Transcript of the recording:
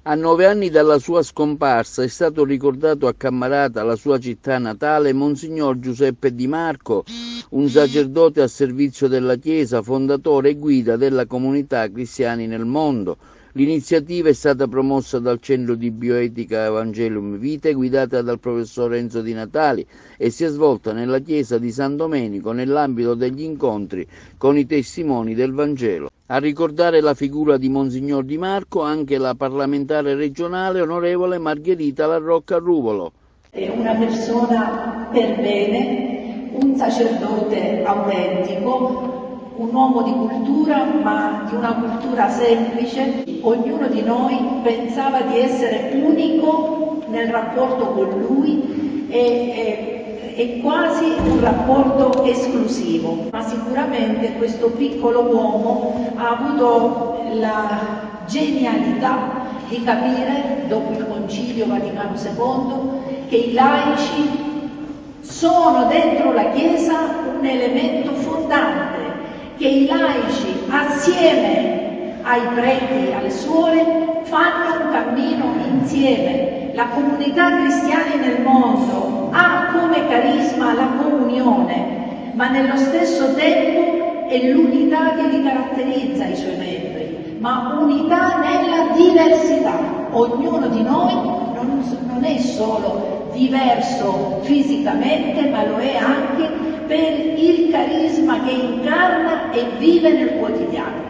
A 9 anni dalla sua scomparsa è stato ricordato a Cammarata, la sua città natale, Monsignor Giuseppe Di Marco, un sacerdote a servizio della Chiesa, fondatore e guida della comunità cristiani nel mondo. L'iniziativa è stata promossa dal Centro di Bioetica Evangelium Vitae, guidata dal professor Enzo Di Natali, e si è svolta nella chiesa di San Domenico nell'ambito degli incontri con i testimoni del Vangelo. A ricordare la figura di Monsignor Di Marco anche la parlamentare regionale onorevole Margherita La Rocca Ruvolo. È una persona per bene, un sacerdote autentico, un uomo di cultura, ma di una cultura semplice. Ognuno di noi pensava di essere unico nel rapporto con lui e quasi un rapporto esclusivo, ma sicuramente questo piccolo uomo ha avuto la genialità di capire, dopo il Concilio Vaticano II, che i laici sono dentro la Chiesa un elemento fondante, che i laici assieme ai preti, alle suore, fanno un cammino insieme. La comunità cristiana nel mondo ha come carisma la comunione, ma nello stesso tempo è l'unità che li caratterizza i suoi membri, ma unità nella diversità. Ognuno di noi non è solo diverso fisicamente, ma lo è anche per il carisma che incarna e vive nel quotidiano.